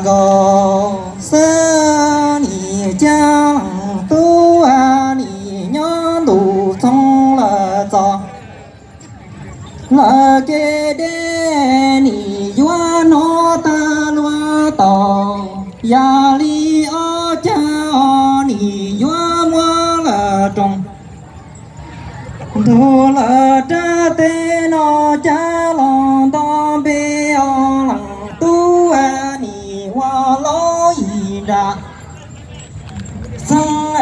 go sơ ni cha tu ni nhớ đủ trong là gió là cái đê ni doa nó ta loa tàu ya li o cha ni doa mua là trồng đồ là cha tê nó cha lòng to bê o lăng tu ni hoa ló y ra sang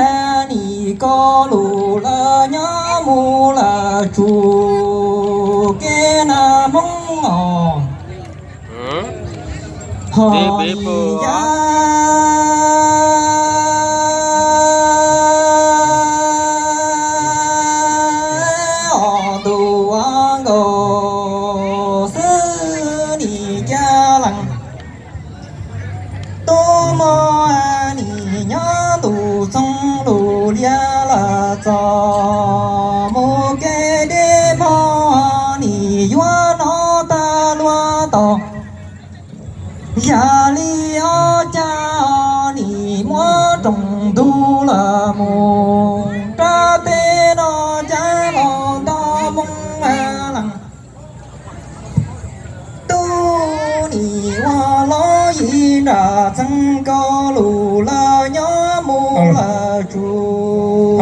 ni có lù là nhớ mu là chủ cái na mong hỏi ya đồ ăn gò sơ ni cha lăng tô mò ni nhớ tù sông lù lia là gió mô kê đê mò ni doa nó ta loa tò ya li o cha ni mua trồng tu là mồ tra tê nó cha lòng to mong lăng tu ni hoa lo yi ra chẳng có lù la nhớ mu là chủ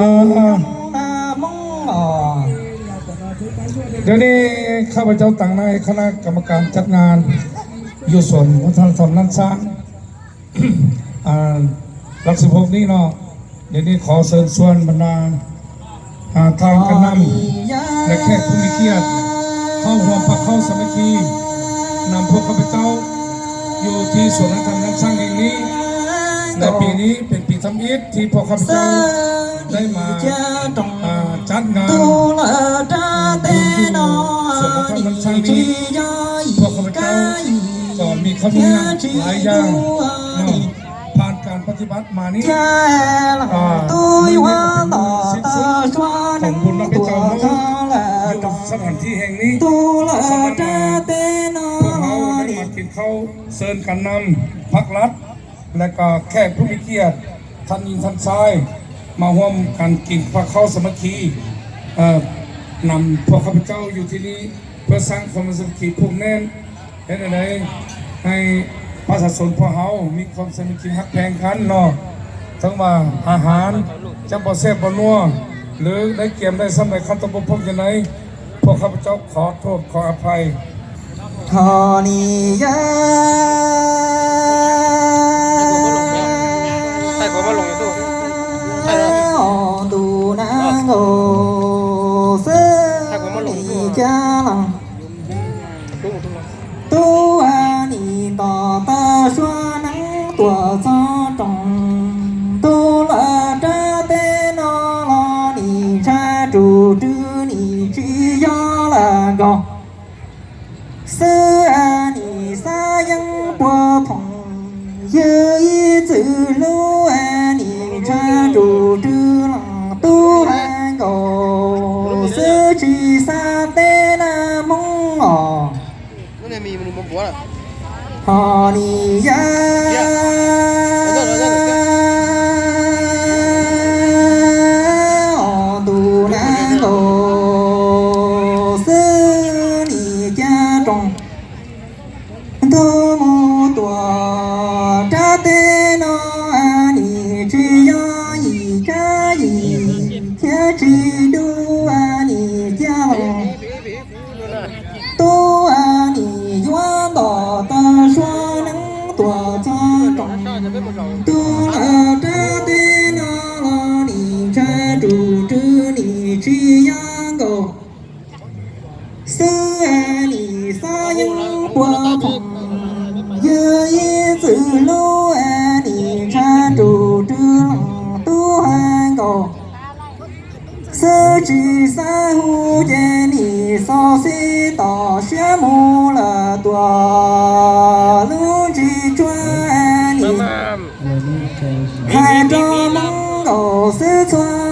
na mongเดี๋ยวนี้ข้าพเจ้าต่างในคณะกรรมการจัดงานอยู่ส่วนวัฒนธรรมล้านช้างหลัก16นี้เนาะเดี๋ยวนี้ขอเชิญชวนบรรดาทางกันนำและแขกผู้มีเกียรติเข้าร่วมปักเข้าสามัคคีนำพวกข้าพเจ้าอยู่ที่สวนวัฒนธรรมล้านช้างแห่งนี้ในปีนี้เป็นปีทำอิฐที่พวกข้าพเจ้าได้มาจัดงานบุญอยู่สวนวัฒนธรรมล้านช้างนี้พวกข้าพเจ้าก็มีข้อมูลหลายอย่างผ่านการปฏิบัติมานี้ของบุญพระเจ้าอยู่สถานที่แห่งนี้สำนักงานพวกเขาได้มากินข้าวเชิญกันนำพักรัฐและก็แขกผู้มีเกียรติท่านหญิงท่านชายมาร่วมกันกินพักข้าวสามัคคีนำพวกข้าพเจ้าอยู่ที่นี่เพื่อสร้างความสามัคคีผูกแน่นให้ประชาชนพวกเขามีความสามัคคีฮักแพงกันเนาะทั้งว่าอาหารจำปาเสพบนัวหรือได้เกี่ยมได้สมัยขั้นตอนพบยังไงพวกข้าพเจ้าขอโทษขออภัยฮอนียาใส่ผมมาลงในตู้ใส่ดูนางโอเสือนีจาลังตัวนี่ต่อตาชัวนังตัวซอตรงตัวละจ้าเตนอลอนี่ชาจูจือนี่จียอละกอเสือนี่สายังปัวพงเยยจือลูนี่ชาจูจือหลังตัวฮังกอเสือจีสาเตนะมงอ๋อนี่มีมันบัวน่ะฮอนียาดูนางโอเสือนีจาตรงตัวมูตัวจ้าเตนอนีจียออีกาอีแค่จีดูนีจาลงตัวนี่ย้อนต่อตาชัวนังตัวจ้าตรงตัวละจ้าเตนอลอนี่ชาจูจือนี่จียังโกเสือนี่สายังปัวพงเยยจือลูนี่ชาจูจือหลังตัวฮังโกสจีสาหูเจนี่สอสีต่อเสียมูละตัวลูจีจวนนี่ให้จอมังโกสือชวน